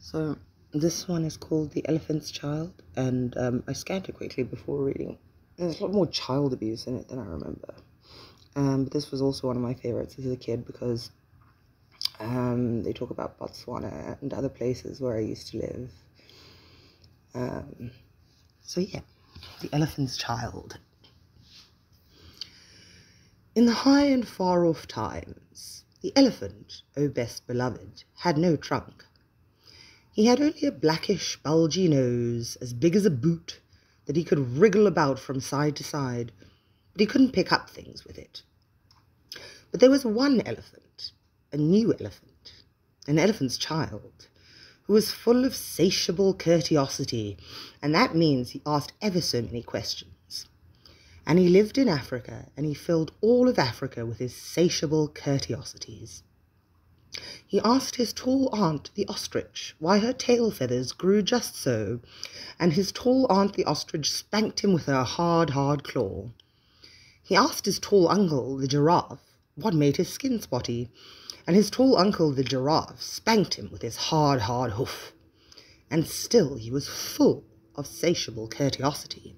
So this one is called The Elephant's Child, and I scanned it quickly before reading. There's a lot more child abuse in it than I remember. But this was also one of my favorites as a kid because they talk about Botswana and other places where I used to live. So yeah, The Elephant's Child. In the high and far-off times, the elephant, O best beloved, had no trunk. He had only a blackish, bulgy nose, as big as a boot, that he could wriggle about from side to side, but he couldn't pick up things with it. But there was one elephant, a new elephant, an elephant's child, who was full of satiable courteosity, and that means he asked ever so many questions. And he lived in Africa, and he filled all of Africa with his satiable courteosities. He asked his tall aunt, the ostrich, why her tail feathers grew just so, and his tall aunt, the ostrich, spanked him with her hard, hard claw. He asked his tall uncle, the giraffe, what made his skin spotty, and his tall uncle, the giraffe, spanked him with his hard, hard hoof. And still he was full of satiable courteosity.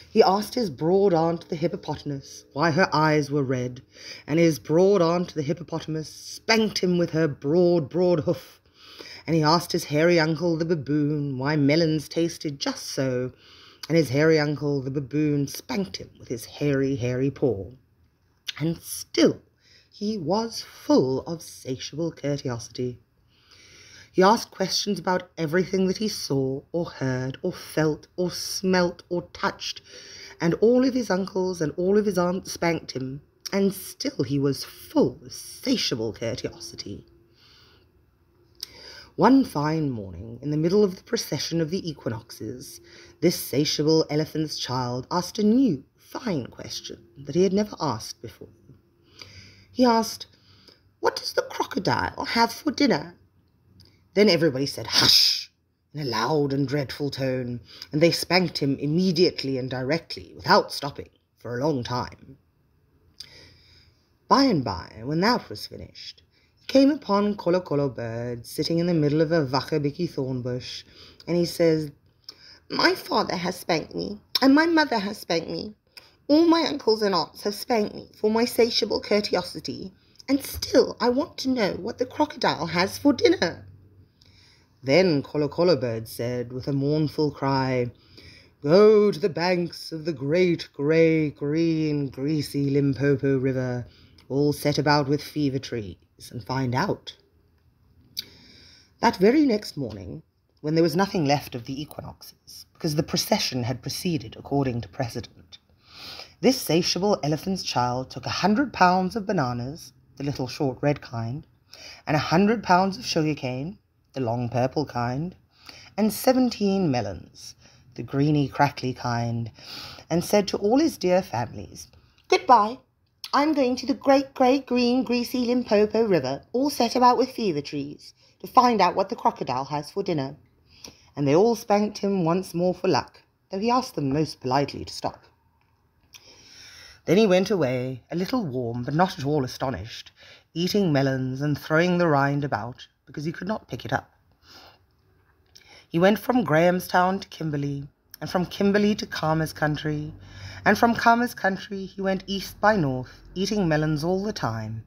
He asked his broad aunt, the hippopotamus, why her eyes were red, and his broad aunt, the hippopotamus, spanked him with her broad, broad hoof. And he asked his hairy uncle, the baboon, why melons tasted just so, and his hairy uncle, the baboon, spanked him with his hairy, hairy paw. And still he was full of satiable courteosity. He asked questions about everything that he saw, or heard, or felt, or smelt, or touched, and all of his uncles and all of his aunts spanked him, and still he was full of satiable courteosity. One fine morning, in the middle of the procession of the equinoxes, this satiable elephant's child asked a new, fine question that he had never asked before. He asked, "What does the crocodile have for dinner?" Then everybody said, "Hush!" in a loud and dreadful tone, and they spanked him immediately and directly, without stopping, for a long time. By and by, when that was finished, he came upon Kolo Kolo Bird sitting in the middle of a Wakabiki thorn bush, and he says, "My father has spanked me, and my mother has spanked me. All my uncles and aunts have spanked me for my satiable courteosity, and still I want to know what the crocodile has for dinner." Then Kolo Kolo Bird said, with a mournful cry, "Go to the banks of the great, grey, green, greasy Limpopo River, all set about with fever trees, and find out." That very next morning, when there was nothing left of the equinoxes, because the procession had proceeded according to precedent, this satiable elephant's child took 100 pounds of bananas, the little short red kind, and 100 pounds of sugar cane, the long purple kind, and 17 melons, the greeny crackly kind, and said to all his dear families, "Goodbye. I'm going to the great grey green greasy Limpopo River, all set about with fever trees, to find out what the crocodile has for dinner." And they all spanked him once more for luck, though he asked them most politely to stop. Then he went away, a little warm but not at all astonished, eating melons and throwing the rind about, because he could not pick it up. He went from Grahamstown to Kimberley, and from Kimberley to Khama's country, and from Khama's country he went east by north, eating melons all the time,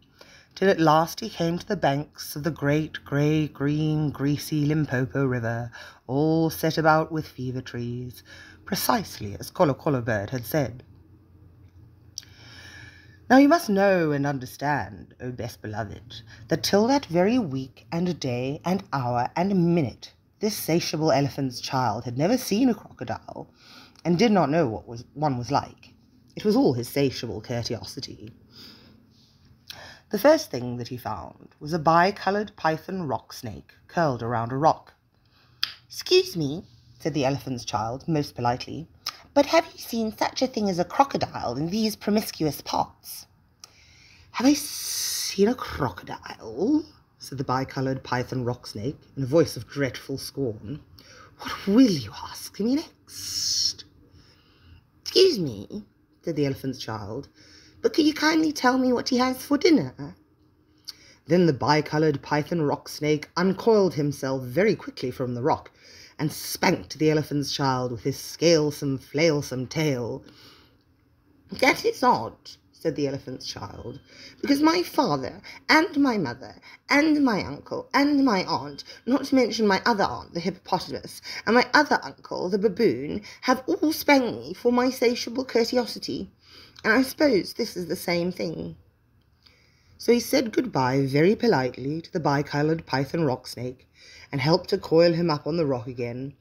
till at last he came to the banks of the great grey green greasy Limpopo River, all set about with fever trees, precisely as Kolo Kolo Bird had said. Now you must know and understand, O best beloved, that till that very week and day and hour and minute, this satiable elephant's child had never seen a crocodile, and did not know what one was like. It was all his satiable courteosity. The first thing that he found was a bi-coloured python rock snake curled around a rock. "Excuse me," said the elephant's child most politely, "but have you seen such a thing as a crocodile in these promiscuous parts?" "Have I seen a crocodile?" said the bi-coloured python rock snake in a voice of dreadful scorn. "What will you ask me next?" "Excuse me," said the elephant's child, "but could you kindly tell me what he has for dinner?" Then the bicoloured python rock snake uncoiled himself very quickly from the rock and spanked the elephant's child with his scalesome, flailsome tail. "That is odd," said the elephant's child, "because my father and my mother and my uncle and my aunt, not to mention my other aunt, the hippopotamus, and my other uncle, the baboon, have all spanked me for my satiable courteosity, and I suppose this is the same thing." So he said good-bye very politely to the bicoloured python rock snake and helped to coil him up on the rock again,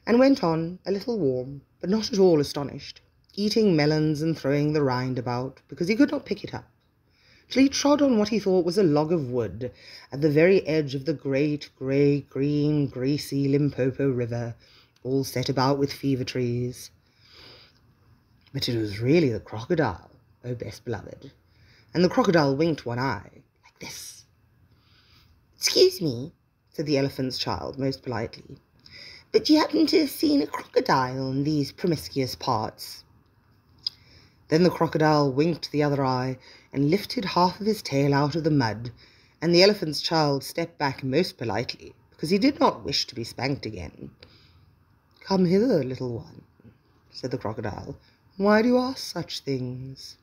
and went on, a little warm, but not at all astonished, eating melons and throwing the rind about, because he could not pick it up, till he trod on what he thought was a log of wood at the very edge of the great, grey, green, greasy Limpopo River, all set about with fever trees. But it was really the crocodile, O best beloved, and the crocodile winked one eye, like this. "Excuse me," said the elephant's child most politely, "but do you happen to have seen a crocodile in these promiscuous parts?" Then the crocodile winked the other eye and lifted half of his tail out of the mud, and the elephant's child stepped back most politely, because he did not wish to be spanked again. "Come hither, little one," said the crocodile. "Why do you ask such things?"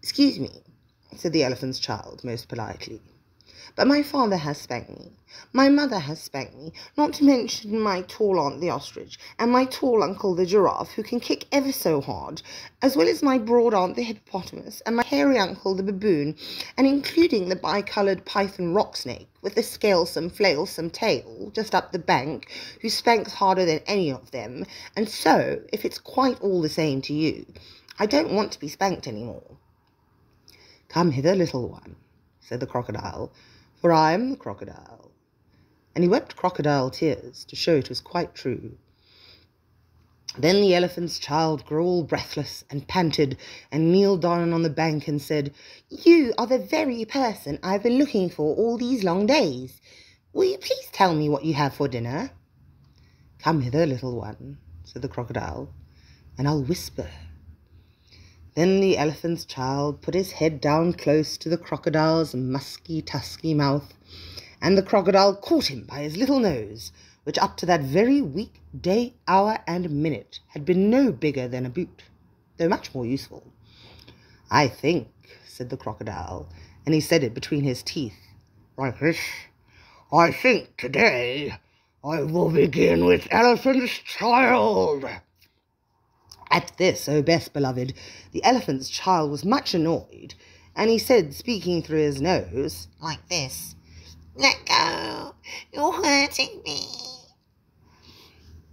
"Excuse me," said the elephant's child most politely, "but my father has spanked me, my mother has spanked me, not to mention my tall aunt the ostrich, and my tall uncle the giraffe, who can kick ever so hard, as well as my broad aunt the hippopotamus, and my hairy uncle the baboon, and including the bicoloured python rock snake, with the scalesome, flailsome tail, just up the bank, who spanks harder than any of them, and so, if it's quite all the same to you, I don't want to be spanked any more." "Come hither, little one," said the crocodile, "for I am the crocodile." And he wept crocodile tears to show it was quite true. Then the elephant's child grew all breathless and panted and kneeled down on the bank and said, "You are the very person I've been looking for all these long days. Will you please tell me what you have for dinner?" "Come hither, little one," said the crocodile, "and I'll whisper." Then the elephant's child put his head down close to the crocodile's musky, tusky mouth, and the crocodile caught him by his little nose, which up to that very week, day, hour, and minute had been no bigger than a boot, though much more useful. "I think," said the crocodile, and he said it between his teeth, like this, "I think today I will begin with elephant's child." At this, O best beloved, the elephant's child was much annoyed, and he said, speaking through his nose, like this, "Let go, you're hurting me."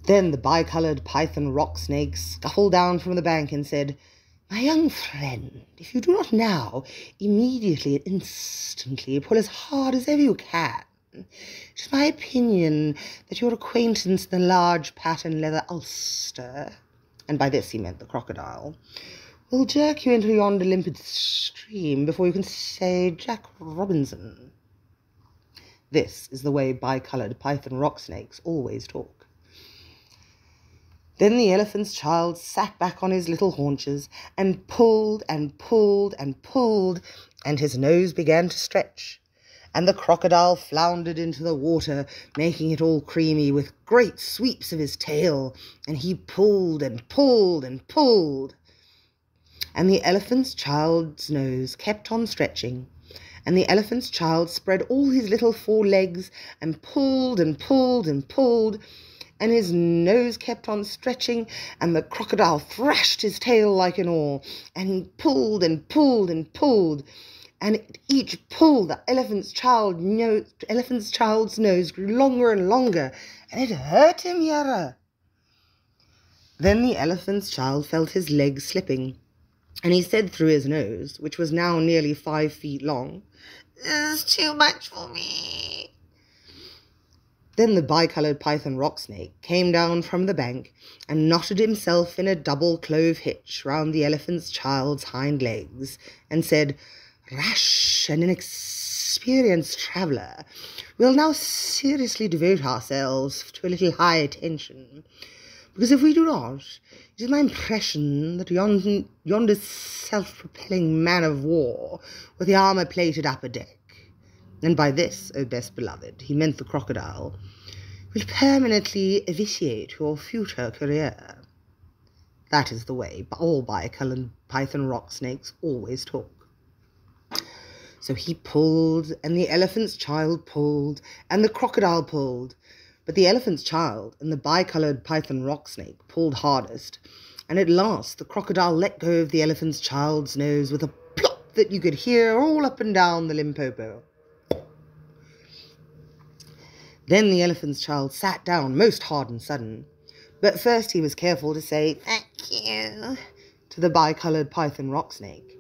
Then the bicoloured python rock snake scuffled down from the bank and said, "My young friend, if you do not now, immediately and instantly pull as hard as ever you can, it is my opinion that your acquaintance in the large pattern leather ulster," and by this he meant the crocodile, "will jerk you into yonder limpid stream before you can say Jack Robinson." This is the way bicoloured python rock snakes always talk. Then the elephant's child sat back on his little haunches and pulled and pulled and pulled, and his nose began to stretch, and the crocodile floundered into the water, making it all creamy with great sweeps of his tail, and he pulled and pulled and pulled. And the elephant's child's nose kept on stretching, and the elephant's child spread all his little four legs and pulled and pulled and pulled, and his nose kept on stretching, and the crocodile thrashed his tail like an oar, and he pulled and pulled and pulled, and at each pull the elephant's child's nose grew longer and longer, and it hurt him, Yara. Then the elephant's child felt his legs slipping, and he said through his nose, which was now nearly 5 feet long, "This is too much for me." Then the bicoloured python rock snake came down from the bank and knotted himself in a double clove hitch round the elephant's child's hind legs, and said, "Rash and inexperienced traveller, we'll now seriously devote ourselves to a little high attention, because if we do not, it is my impression that yonder self-propelling man of war with the armour-plated upper deck and by this, O best beloved, he meant the crocodile, will permanently vitiate your future career. That is the way all bicolored python rock snakes always talk. So he pulled, and the elephant's child pulled, and the crocodile pulled, but the elephant's child and the bicolored python rock snake pulled hardest, and at last the crocodile let go of the elephant's child's nose with a plop that you could hear all up and down the Limpopo. Then the elephant's child sat down most hard and sudden, but first he was careful to say "thank you" to the bicolored python rock snake,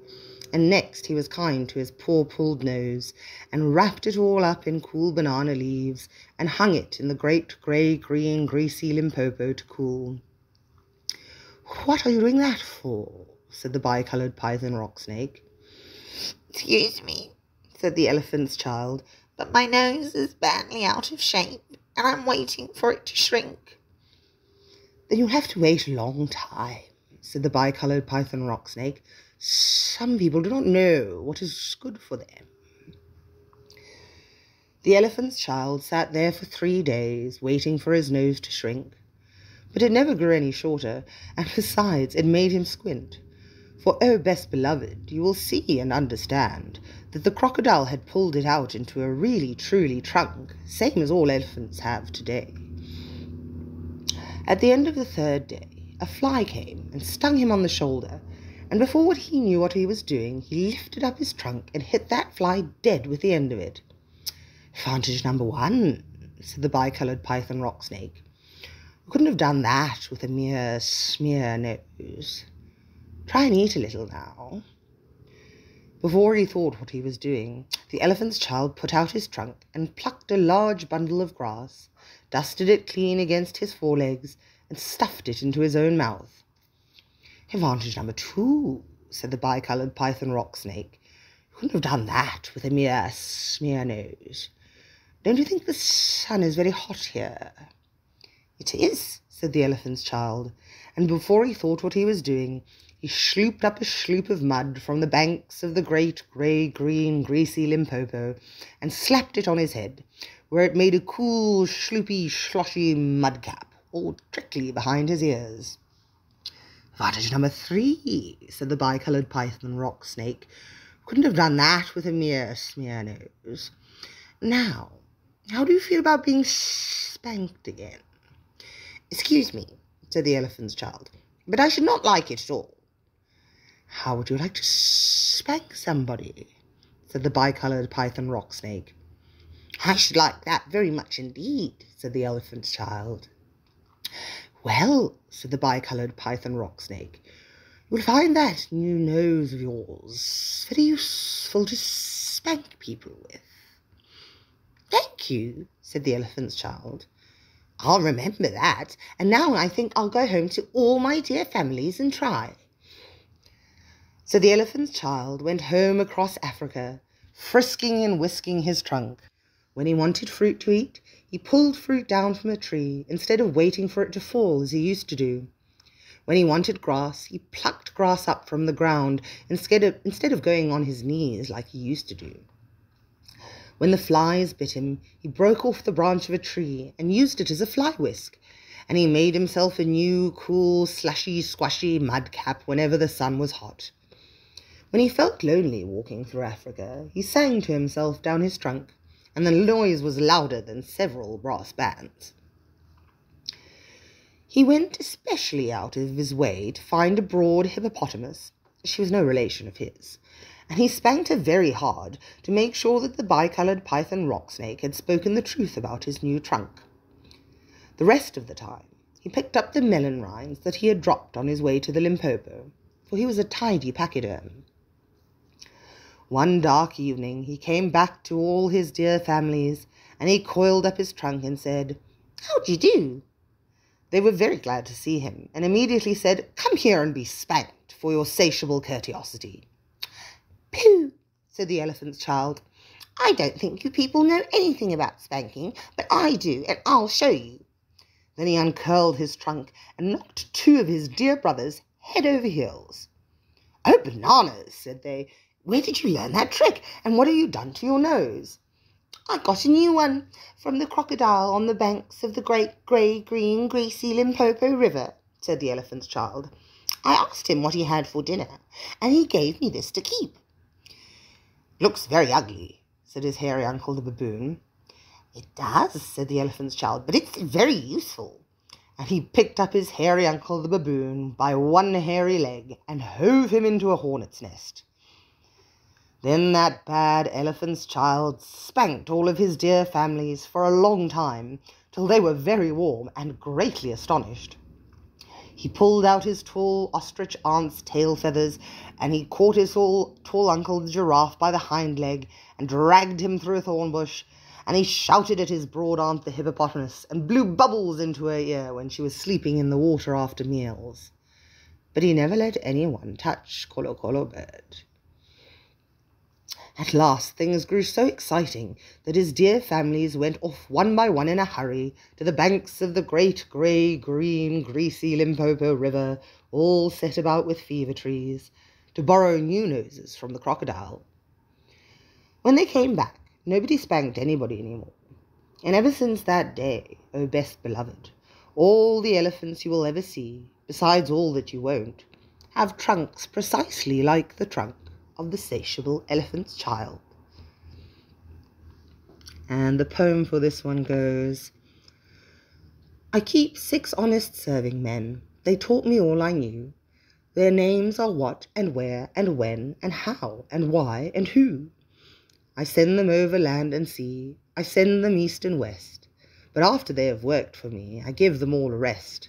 and next he was kind to his poor pulled nose, and wrapped it all up in cool banana leaves, and hung it in the great grey-green greasy Limpopo to cool. "What are you doing that for?" said the bicolored python rock snake. "Excuse me," said the elephant's child, "but my nose is badly out of shape, and I'm waiting for it to shrink." "Then you'll have to wait a long time," said the bicolored python rock snake. "Some people do not know what is good for them." The elephant's child sat there for 3 days, waiting for his nose to shrink. But it never grew any shorter, and besides, it made him squint. For, oh, best beloved, you will see and understand that the crocodile had pulled it out into a really, truly trunk, same as all elephants have today. At the end of the 3rd day, a fly came and stung him on the shoulder, and before he knew what he was doing, he lifted up his trunk and hit that fly dead with the end of it. "Advantage number 1, said the bicolored python rock snake. "You couldn't have done that with a mere smear nose. Try and eat a little now." Before he thought what he was doing, the elephant's child put out his trunk and plucked a large bundle of grass, dusted it clean against his forelegs, and stuffed it into his own mouth. "Advantage number 2, said the bicolored python rock snake. "You couldn't have done that with a mere smear nose. Don't you think the sun is very hot here?" "It is," said the elephant's child, and before he thought what he was doing, he slooped up a sloop of mud from the banks of the great grey-green greasy Limpopo and slapped it on his head, where it made a cool, sloopy, sloshy mud cap, all trickly behind his ears. "Advantage number 3, said the bicolored python rock snake. "Couldn't have done that with a mere smear nose. Now, how do you feel about being spanked again?" "Excuse me," said the elephant's child, "but I should not like it at all." "How would you like to spank somebody?" said the bicolored python rock snake. "I should like that very much indeed," said the elephant's child. "Well," said the bicolored python rock snake, "you will find that new nose of yours very useful to spank people with." "Thank you," said the elephant's child. "I'll remember that, and now I think I'll go home to all my dear families and try." So the elephant's child went home across Africa, frisking and whisking his trunk. When he wanted fruit to eat, he pulled fruit down from a tree instead of waiting for it to fall as he used to do. When he wanted grass, he plucked grass up from the ground instead of going on his knees like he used to do. When the flies bit him, he broke off the branch of a tree and used it as a fly whisk, and he made himself a new, cool, slushy, squashy mud cap whenever the sun was hot. When he felt lonely walking through Africa, he sang to himself down his trunk, and the noise was louder than several brass bands. He went especially out of his way to find a broad hippopotamus. She was no relation of his, and he spanked her very hard to make sure that the bicolored python rock snake had spoken the truth about his new trunk. The rest of the time, he picked up the melon rinds that he had dropped on his way to the Limpopo, for he was a tidy pachyderm. One dark evening he came back to all his dear families, and he coiled up his trunk and said, "How do you do?" They were very glad to see him, and immediately said, "Come here and be spanked for your satiable courteosity." "Pooh," said the elephant's child. "I don't think you people know anything about spanking, but I do, and I'll show you." Then he uncurled his trunk and knocked 2 of his dear brothers head over heels. "Oh, bananas," said they. "Where did you learn that trick, and what have you done to your nose?" I got a new one from the crocodile on the banks of the great grey, green, greasy Limpopo River, said the elephant's child. I asked him what he had for dinner, and he gave me this to keep. Looks very ugly, said his hairy uncle the baboon. It does, said the elephant's child, but it's very useful. And he picked up his hairy uncle the baboon by one hairy leg and hove him into a hornet's nest. Then that bad elephant's child spanked all of his dear families for a long time, till they were very warm and greatly astonished. He pulled out his tall ostrich aunt's tail feathers, and he caught his tall uncle the giraffe by the hind leg and dragged him through a thorn bush, and he shouted at his broad aunt the hippopotamus and blew bubbles into her ear when she was sleeping in the water after meals. But he never let anyone touch Colo Colo Bird. At last things grew so exciting that his dear families went off one by one in a hurry to the banks of the great grey, green, greasy Limpopo River, all set about with fever trees, to borrow new noses from the crocodile. When they came back, nobody spanked anybody anymore. And ever since that day, O best beloved, all the elephants you will ever see, besides all that you won't, have trunks precisely like the trunk of the satiable elephant's child. And the poem for this one goes, I keep 6 honest serving men. They taught me all I knew. Their names are what and where and when and how and why and who. I send them over land and sea. I send them east and west. But after they have worked for me, I give them all a rest.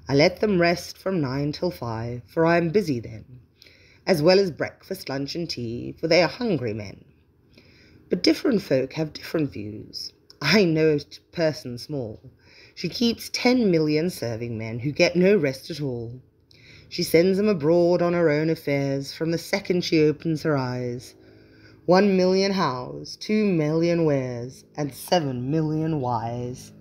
I let them rest from 9 till 5, for I am busy then, as well as breakfast, lunch and tea, for they are hungry men. But different folk have different views. I know a person small. She keeps 10 million serving men who get no rest at all. She sends them abroad on her own affairs from the second she opens her eyes. 1 million hows, 2 million wheres, and 7 million whys.